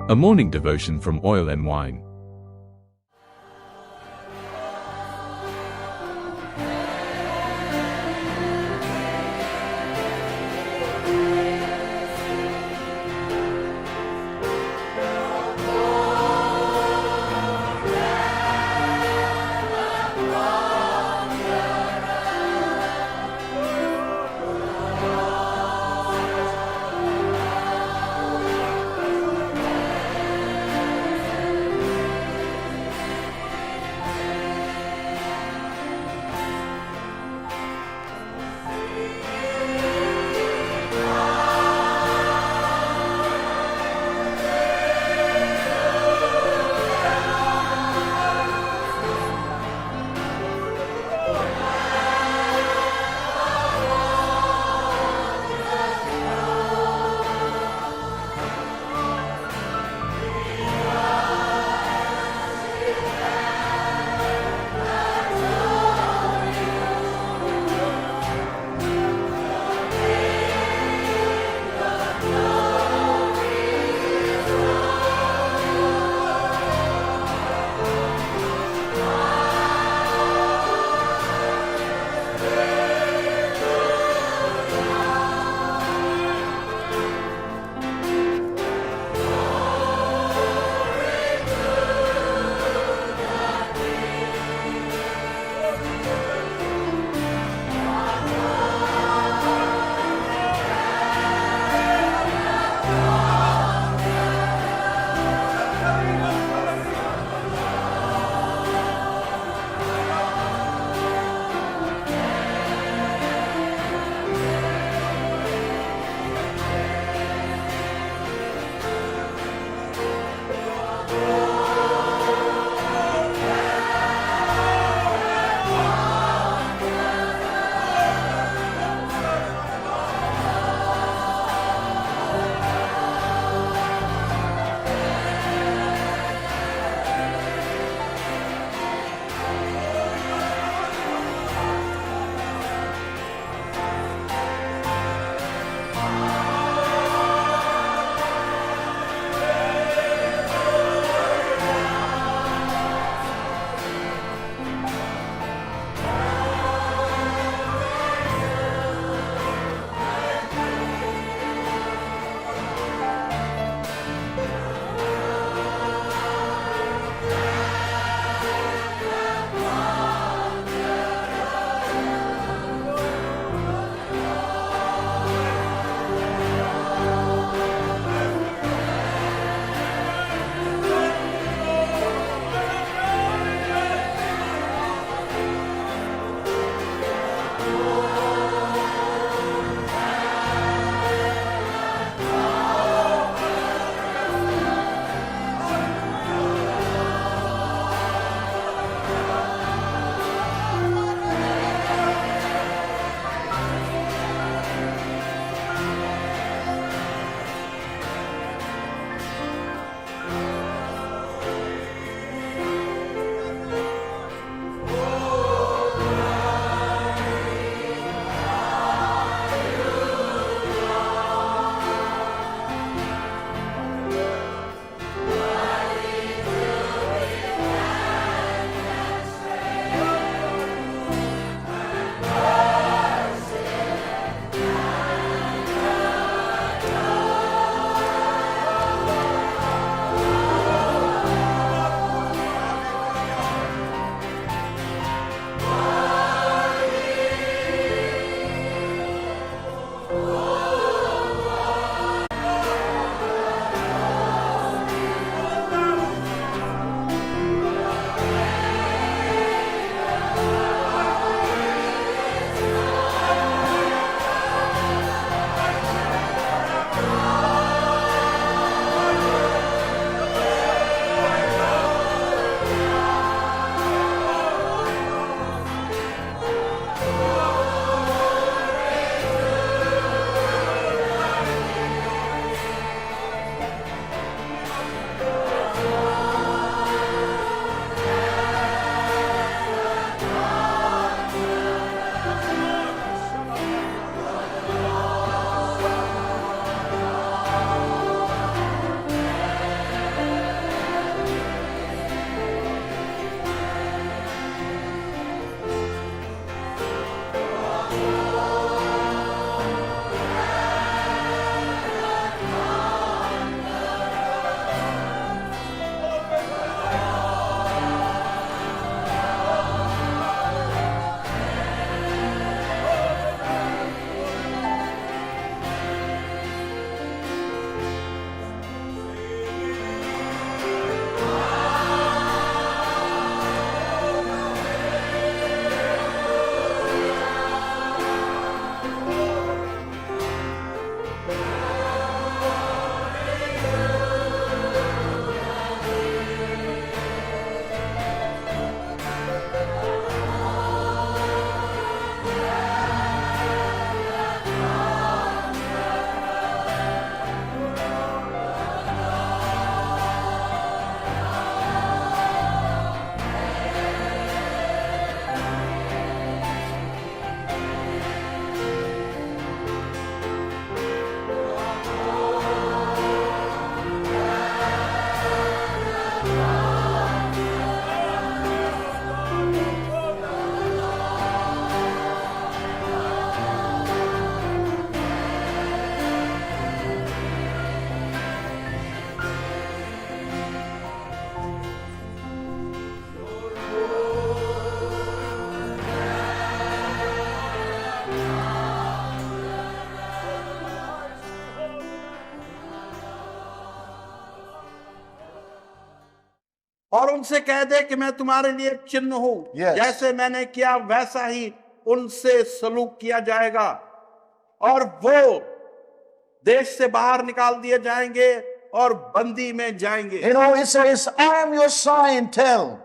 A morning devotion from Oil and Wine. और उनसे कह दे कि मैं तुम्हारे लिए एक चिन्ह हूं। Yes. जैसे मैंने किया वैसा ही उनसे सलूक किया जाएगा और वो देश से बाहर निकाल दिए जाएंगे और बंदी में जाएंगे। You know, it says, I am your sign, tell.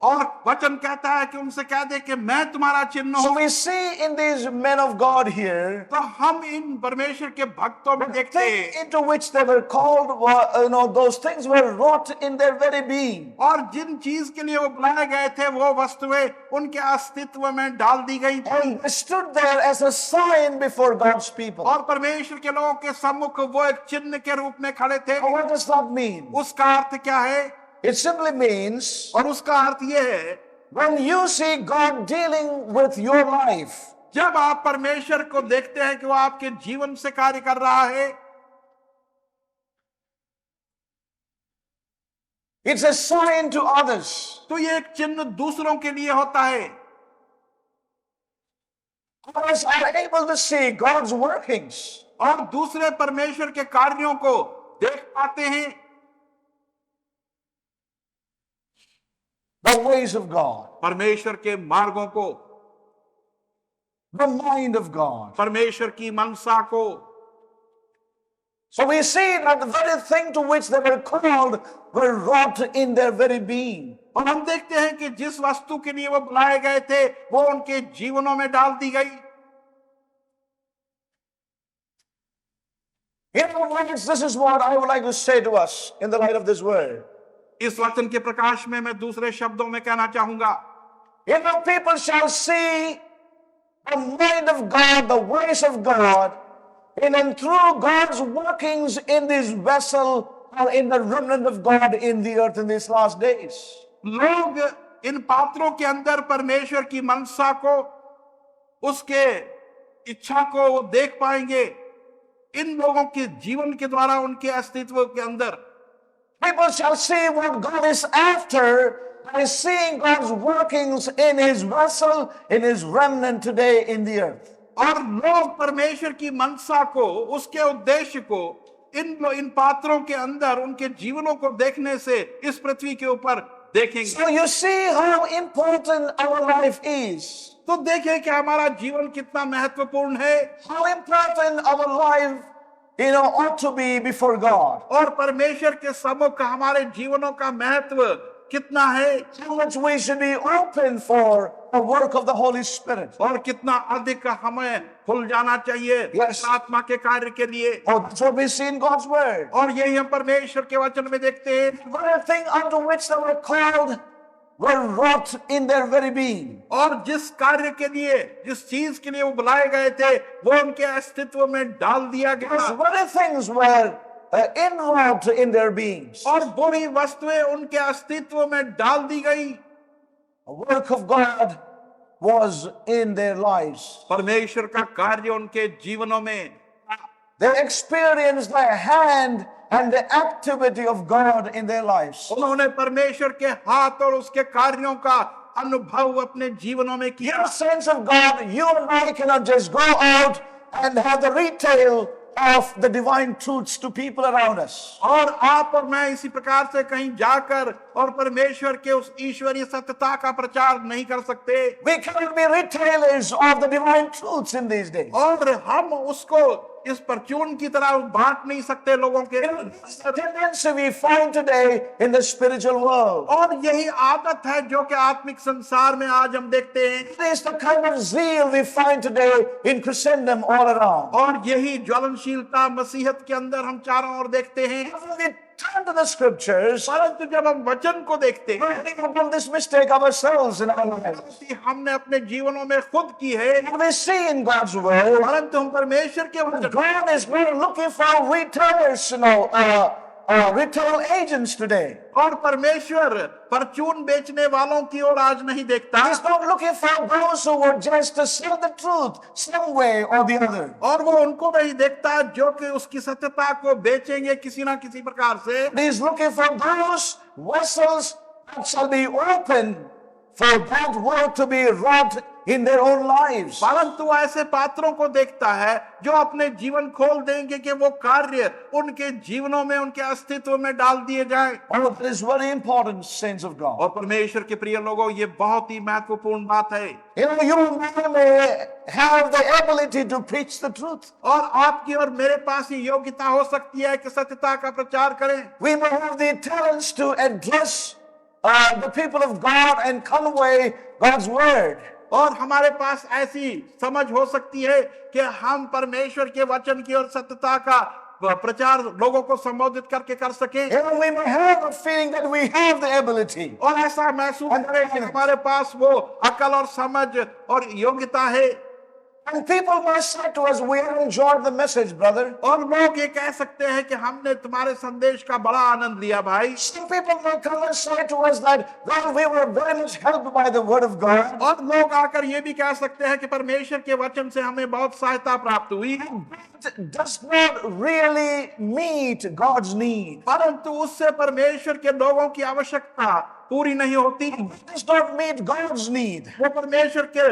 और वचन कहता है कि उनसे कह दे कि मैं तुम्हारा चिन्ह So हूं। we see in these men of God here, तो हम इन परमेश्वर के भक्तों में देखते thing हैं into which they were called were, those things were wrought in their very being. और जिन चीज के लिए वो बुलाए गए थे वो वस्तुएं उनके अस्तित्व में डाल दी गई थी And they stood there as a sign before God's people. और परमेश्वर के लोगों के सम्मुख वो एक चिन्ह के रूप में खड़े थे। Now, what does that mean? उसका अर्थ क्या है? It simply means और उसका अर्थ ये है, when you see God dealing with your life, जब आप परमेश्वर को देखते हैं कि वो आपके जीवन से कार्य कर रहा है, it's a sign to others. तो ये एक चिन्ह दूसरों के लिए होता है। Others are able to see God's workings. और दूसरे परमेश्वर के कार्यों को देख पाते हैं, The ways of God, परमेश्वर के मार्गों को, the mind of God. परमेश्वर की मनसा को। So we see that the very thing to which they were called were wrought in their very being. और हम देखते हैं कि जिस वस्तु के लिए वो बुलाए गए थे वो उनके जीवनों में डाल दी गई। In other words, this is what I would like to say to us in the light of this word. इस वचन के प्रकाश में मैं दूसरे शब्दों में कहना चाहूंगा, If the people shall see the mind of God, the ways of God, in and through God's workings in this vessel or in the remnant of God in the earth in these last days. लोग इन पात्रों के अंदर परमेश्वर की मनसा को, उसके इच्छा को वो देख पाएंगे। इन लोगों के जीवन के द्वारा उनके अस्तित्व के अंदर People shall see what God is after by seeing God's workings in His vessel, in His remnant today in the earth. और लोग परमेश्वर की मनसा को, उसके उद्देश्य को इन पात्रों के अंदर उनके जीवनों को देखने से इस पृथ्वी के ऊपर देखेंगे। So you see how important our life is. तो देखें कि हमारा जीवन कितना महत्वपूर्ण है, How important our life, ought to be before God. और परमेश्वर के सम्मुख हमारे जीवनों का महत्व कितना है, How much we should be open for the work of the Holy Spirit. और कितना अधिक हमें खुल जाना चाहिए Yes. आत्मा के कार्य के लिए। Oh, that's what we see in God's word. और यही हम परमेश्वर के वचन में देखते हैं। The very thing unto which they were called were wrought in their very being. और जिस कार्य के लिए, जिस चीज के लिए वो बुलाए गए थे वो उनके अस्तित्व में डाल दिया Those गया very things were inwrought in their beings. और वही वस्तुएं उनके अस्तित्व में डाल दी गई। The work of God was in their lives. परमेश्वर का कार्य उनके जीवनों में, They experienced the hand and the activity of God in their lives. उन्होंने परमेश्वर के हाथ और उसके कार्यों का अनुभव अपने जीवनों में Dear किया। saints of God, you and I cannot just go out and have the retail of the divine truths to people around us. और आप और मैं इसी प्रकार से कहीं जाकर और परमेश्वर के उस ईश्वरीय सत्यता का प्रचार नहीं कर सकते। We cannot be retailers of the divine truths in these days. और हम उसको इस परचून की तरह बांट नहीं सकते लोगों के। It's the tendency we find today in the spiritual world. और यही आदत है जो कि आत्मिक संसार में आज हम देखते हैं। It is the kind of zeal we find today in Christendom all around. और यही ज्वलनशीलता मसीहत के अंदर हम चारों ओर देखते हैं। When we turn to the scriptures, परंतु जब हम वचन को देखते हैं, we have done this mistake ourselves in our lives. हमने अपने जीवनों में खुद की है। And we see in God's word, परंतु हम परमेश्वर के वचन, God is not looking for retailers, retail agents today. और परमेश्वर परचून बेचने वालों की ओर आज नहीं देखता। He's not looking for those who would just sell the truth some way or the other. और वो उनको नहीं देखता जो कि उसकी सत्यता को बेचेंगे किसी ना किसी प्रकार से। He's looking for those vessels that shall be open for that work to be wrought in their own lives. परंतु ऐसे पात्रों को देखता है जो अपने जीवन खोल देंगे कि वो कार्य उनके जीवनों में, उनके अस्तित्व में डाल दिए जाएं। Oh, that is very important, saints of God. और परमेश्वर के प्रिय लोगों, ये बहुत ही महत्वपूर्ण बात है। You know, you and I may have the ability to preach the truth. और आपकी और मेरे पास ये योग्यता हो सकती है कि सत्यता का प्रचार करें। We may have the talents to address the people of God and convey God's word. और हमारे पास ऐसी समझ हो सकती है कि हम परमेश्वर के वचन की और सत्यता का प्रचार लोगों को संबोधित करके कर सकें। You know, we may have a feeling that we have the ability. और ऐसा महसूस करें कि हमारे पास वो अकल और समझ और योग्यता है। And people may say to us, we have enjoyed the message, brother. और लोग ये कह सकते हैं कि हमने तुम्हारे संदेश का बड़ा आनंद लिया भाई। Some people may come and say to us that, well, we were very much helped by the word of God. और लोग आकर ये भी कह सकते हैं कि परमेश्वर के वचन से हमें बहुत सहायता प्राप्त हुई। It does not really meet God's need. परंतु उससे परमेश्वर के लोगों की आवश्यकता पूरी नहीं होती। It does not meet God's need. वो परमेश्वर के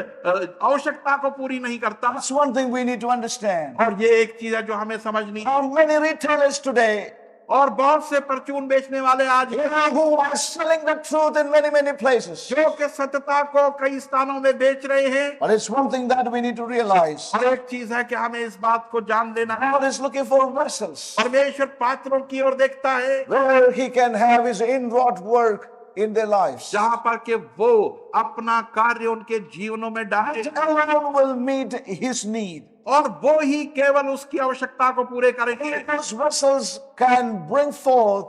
आवश्यकता को पूरी नहीं करता। That's one thing we need to understand. और ये एक चीज है जो हमें समझनी है। How many retailers today, और बहुत से परचून बेचने वाले आज you know, who are selling the truth in many, many places. जो कि सत्यता को कई स्थानों में बेच रहे हैं। But it's one thing that we need to realize. और एक चीज है कि हमें इस बात को जान लेना है। God is looking for vessels परमेश्वर पात्रों की ओर देखता है where He can have His inward work in their lives. जहां पर कि वो अपना कार्य उनके जीवनों में डाले That alone will meet His need. और वो ही केवल उसकी आवश्यकता को पूरे करेंगे। Those vessels can bring forth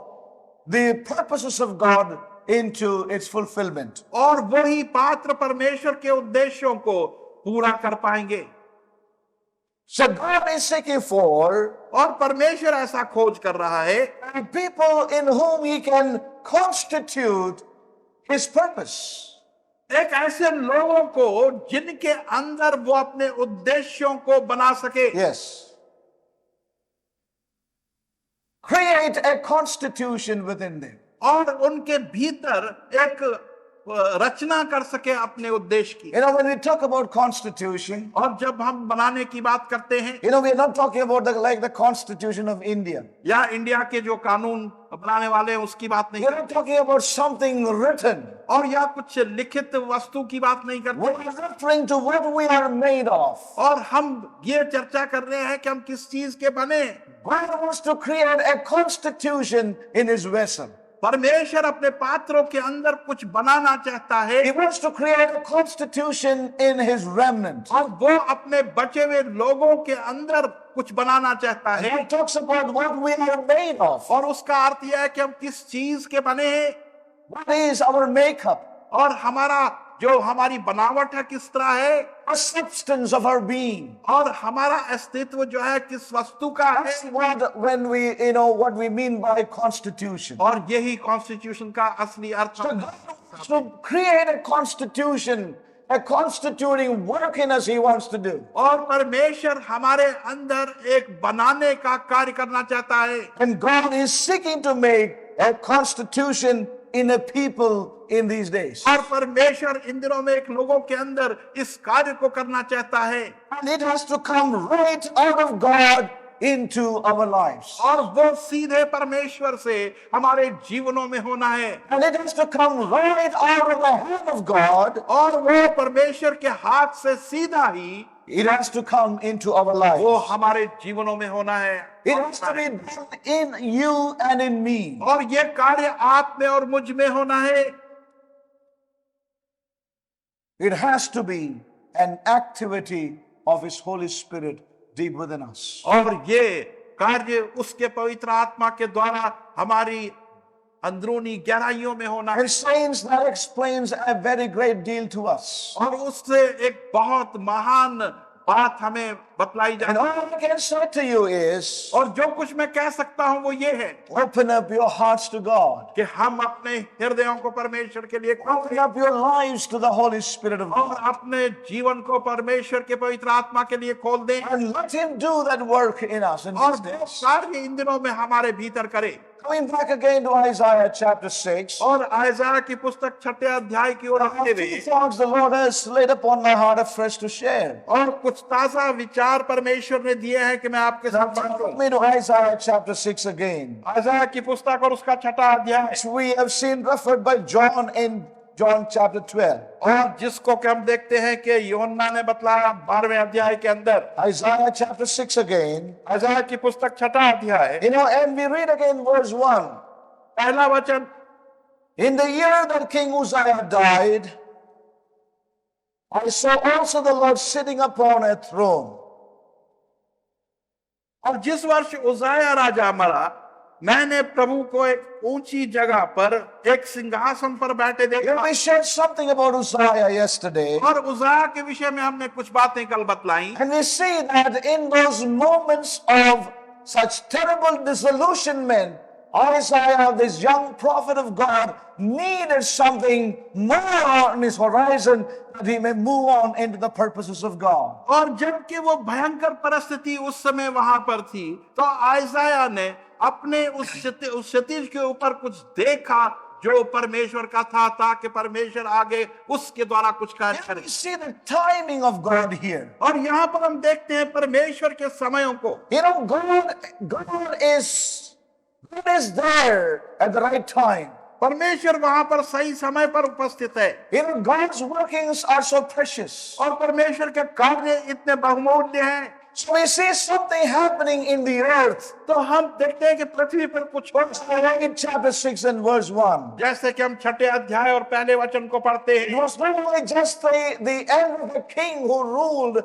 the purposes of God into its fulfillment. और वही पात्र परमेश्वर के उद्देश्यों को पूरा कर पाएंगे। So God is seeking for और परमेश्वर ऐसा खोज कर रहा है people in whom He can constitute His purpose. एक ऐसे लोगों को जिनके अंदर वो अपने उद्देश्यों को बना सके। Yes. Create a constitution within them. और उनके भीतर एक रचना कर सके अपने उद्देश्य की। You know, when we talk about constitution, और जब हम बनाने की बात करते हैं you know, we are not talking about like the constitution of India. या इंडिया के जो कानून बनाने वाले हैं उसकी बात नहीं We are not talking about something written. और या कुछ लिखित वस्तु की बात नहीं We करते are referring to what we are made of. और हम ये चर्चा कर रहे हैं कि हम किस चीज के बने। God wants to create a constitution in His vessel. परमेश्वर अपने पात्रों के अंदर कुछ बनाना चाहता है He wants to create a constitution in His remnant. और वो अपने बचे हुए लोगों के अंदर कुछ बनाना चाहता है। He talks about what we are made of. और उसका अर्थ यह है कि हम किस चीज के बने हैं What is our makeup? और हमारी बनावट है किस तरह है The substance of our being. और हमारा अस्तित्व जो है किस वस्तु का है। That's what we mean by constitution. और यही कॉन्स्टिट्यूशन का असली अर्थ So है। God wants to create a constitution, a constituting work in us He wants to do. और परमेश्वर हमारे अंदर एक बनाने का कार्य करना चाहता है। And God is seeking to make a constitution in a people in these days. और परमेश्वर इन दिनों में एक लोगों के अंदर इस कार्य को करना चाहता है And it has to come right out of God into our lives. और वो सीधे परमेश्वर से हमारे जीवनों में होना है And it has to come right out of the hand of God. और वो परमेश्वर के हाथ से सीधा ही It has to come into our वो lives. हमारे जीवनों में होना है। It has to be done in you and in me. और ये कार्य आप में और मुझ में होना है। It has to be an activity of His Holy Spirit deep within us. और ये कार्य उसके पवित्र आत्मा के द्वारा हमारी अंदरूनी गहराइयों में होना है And saints, that explains a very great deal to us. और उससे एक बहुत महान बात हमें बतलाई And जाए। all I can say to you is, और जो कुछ मैं कह सकता हूं वो ये है open up your hearts to God. कि हम अपने हृदयों को परमेश्वर के लिए खोल Open दें up your lives to the Holy Spirit of और God. अपने जीवन को परमेश्वर के पवित्र आत्मा के लिए खोल दें And let Him do that work in us in और these वो days. कार्य इन दिनों में हमारे भीतर करे। Coming back again to Isaiah chapter 6. और आयज़ाया की पुस्तक 6 अध्याय की ओर आते Few हुए thoughts the Lord has laid upon my heart afresh to share. और कुछ ताजा विचार परमेश्वर ने दिए हैं कि मैं आपके साथ बांटूं। Take me to Isaiah chapter 6 again. आयज़ाया की पुस्तक और उसका 6 अध्याय, Which we have seen referred by John in John chapter 12. और जिसको कि हम देखते हैं कि यूहन्ना ने बतलाया 12वें अध्याय के अंदर। Isaiah chapter 6 again. आयज़ाया की पुस्तक 6 अध्याय, And we read again verse 1. पहला वचन, In the year that King Uzziah died, I saw also the Lord sitting upon a throne. और जिस वर्ष उज़ाया राजा मरा, मैंने प्रभु को एक ऊंची जगह पर एक सिंहासन पर बैठे देखा। We shared something about Uzziah yesterday. और उज़ाया के विषय में हमने कुछ बातें कल बतलाई, And we see that in those moments of such terrible disillusionment, Isaiah, this young prophet of God, needed something more on his horizon that he may move on into the purposes of God. और जबकि वो भयंकर परिस्थिति उस समय वहां पर थी, तो आयज़ाया ने अपने उस क्षितिज के ऊपर कुछ देखा जो परमेश्वर का था, ताकि परमेश्वर आगे उसके द्वारा कुछ कार्य करे। We see the timing of God here. और यहाँ पर हम देखते हैं परमेश्वर के समयों को। You know, God is there at the right time. परमेश्वर वहां पर सही समय पर उपस्थित है। You know, God's workings are so precious. और परमेश्वर के कार्य इतने बहुमूल्य हैं। So we see something happening in the earth. तो हम देखते हैं कि पृथ्वी पर कुछ हो रहा है। In chapter 6 and verse 1. जैसे कि हम 6 अध्याय और पहले वचन को पढ़ते It हैं, was not only just the end of the king who ruled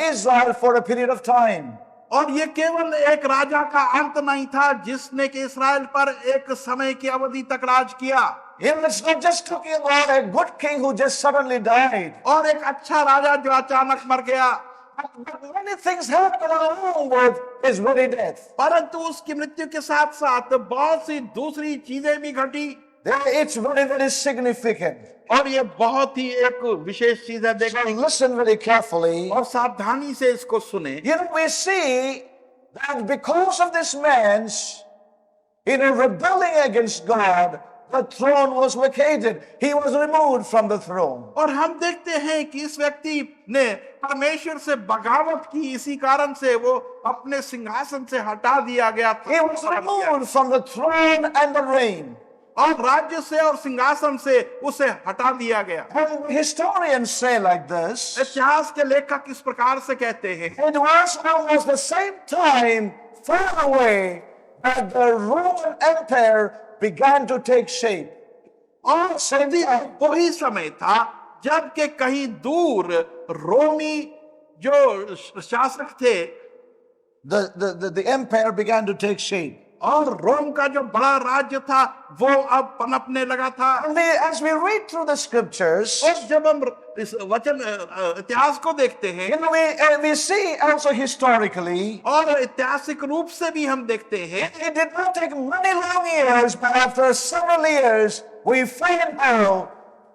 Israel for a period of time. और ये केवल एक राजा का अंत नहीं था जिसने कि इस्राएल पर एक समय की अवधि तक राज किया। You know, it's not just talking about a good king who just suddenly died. और एक अच्छा राजा जो अचानक मर गया, But many things happen along with his very death. परंतु उसकी मृत्यु के साथ साथ बहुत सी दूसरी चीजें भी घटी। It's very, very significant. और ये बहुत ही एक विशेष चीज है। So देखो listen very carefully. और सावधानी से इसको सुने। You know, we see that because of this man's, rebelling against God, the throne was vacated. He was removed from the throne. और हम देखते हैं कि इस व्यक्ति ने परमेश्वर से बगावत की, इसी कारण से वो अपने सिंहासन से हटा दिया गया He was removed from the throne and the reign. और राज्य से और सिंहासन से उसे हटा दिया गया। And historians say like this. इतिहास के लेखक इस प्रकार से कहते हैं, It was almost the same time far away that the Roman Empire began to take shape. और वही समय था जबकि कहीं दूर रोमी जो शासक थे, The empire began to take shape. और रोम का जो बड़ा राज्य था वो अब पनपने लगा था। And as we read through the scriptures, और जब हम इस वचन इतिहास को देखते हैं, you know, we see also historically, और ऐतिहासिक रूप से भी हम देखते हैं, it did not take many long years, but after several years, we find out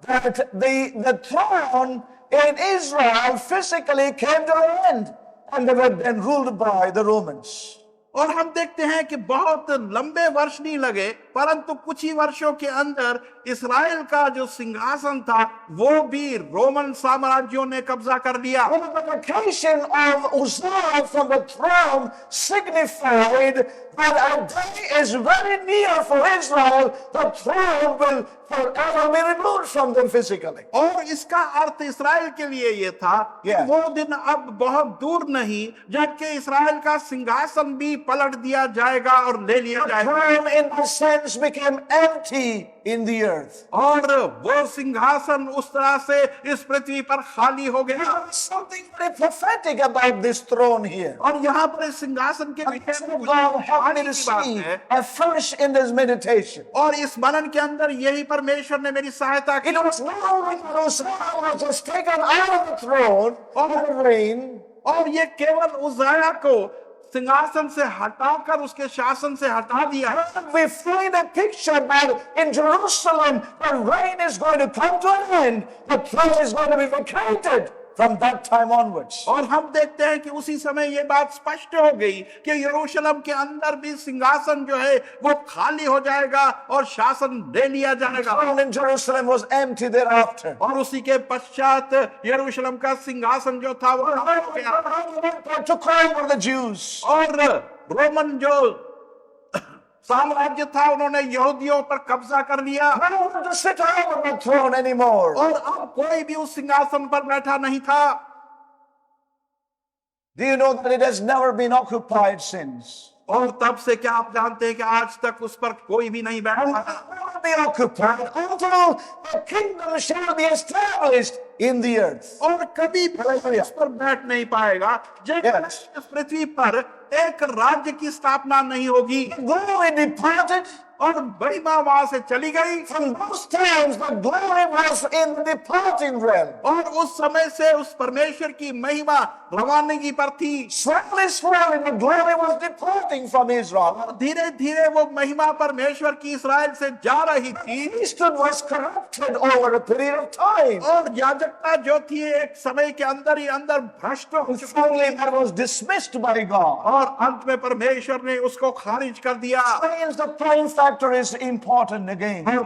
that the throne in Israel physically came to an end, and they were then ruled by the Romans. और हम देखते हैं कि बहुत लंबे वर्ष नहीं लगे, परंतु कुछ ही वर्षों के अंदर इस्राएल का जो सिंहासन था वो भी रोमन साम्राज्यों ने कब्जा कर लिया। The vacation of Uzziah from the throne signified that a day is very near for Israel. The throne will forever be removed from them physically. और इसका अर्थ इस्राएल के लिए ये था कि Yeah. वो दिन अब बहुत दूर नहीं जबकि इस्राएल का सिंहासन भी पलट दिया जाएगा और ले लिया The जाएगा। throne in a sense became empty in the earth. और वो सिंहासन उस तरह से इस पृथ्वी पर खाली हो गया। There is something very prophetic about this throne here. और यहाँ पर इस सिंहासन के विषय में God help me to की बात see है। afresh in this meditation. और इस मनन के अंदर यही परमेश्वर ने मेरी सहायता की। It was not only that Uzziah was just taken out of the throne of the reign, और ये केवल उज़ाया को सिंहासन से हटाकर उसके शासन से हटा दिया। we find a picture that in Jerusalem the reign is going to come to an end, the throne is going to be vacated, from that time onwards. और हम देखते हैं कि उसी समय ये बात स्पष्ट हो गई कि यरूशलेम के अंदर भी सिंहासन जो है वो खाली हो जाएगा और शासन ले लिया जाएगा। Throne in Jerusalem was empty thereafter. और उसी के पश्चात यरूशलेम का सिंहासन जो था वो खाली हो गया Took over the Jews. और रोमन जो साम्राज्य था उन्होंने यहूदियों पर कब्जा कर लिया No one wanted to sit on that throne anymore. और अब कोई भी उस सिंहासन पर बैठा नहीं था। Do you know that it has never been occupied since? और तब से क्या आप जानते हैं कि आज तक उस पर कोई भी नहीं बैठा And था it will be occupied until the kingdom shall be established in the earth. और कभी भी उस पर बैठ नहीं पाएगा जब तक Yes. इस पृथ्वी पर एक राज्य की स्थापना नहीं होगी। Glory departed. और महिमा वहां से चली गई From those times, the glory was in the departing realm. और उस समय से उस परमेश्वर की महिमा रवानगी पर थी। Slowly, slowly, the glory was departing from Israel. धीरे धीरे वो महिमा परमेश्वर की इस्राएल से जा रही थी Priesthood was corrupted over a period of time. और याजकता जो थी एक समय के अंदर ही अंदर भ्रष्ट हो And चुकी finally, थी that was dismissed by God. और अंत में परमेश्वर ने उसको खारिज कर दिया। Means the time factor is important again. और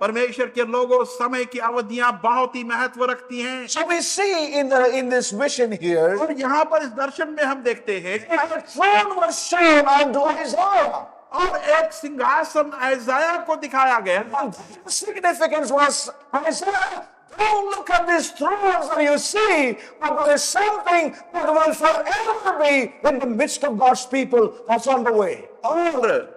परमेश्वर के लोगों समय की अवधियां बहुत ही महत्व रखती हैं। So we see in this vision here, और यहाँ पर इस दर्शन में हम देखते हैं a throne was shown unto Isaiah. और एक सिंहासन ऐसाया को दिखाया गया। And the significance was, Isaiah, don't look at these thrones that you see, but there is something that will forever be in the midst of God's people that's on the way. और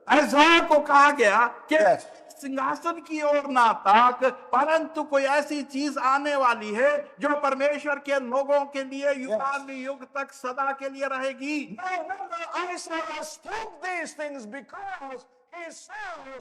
ऐसाया को कहा गया कि Yes. सिंहासन की ओर ना ताक, परंतु कोई ऐसी चीज आने वाली है जो परमेश्वर के लोगों के लिए युगानुयुग तक सदा के लिए रहेगी। Now remember, Isaiah spoke these things because he saw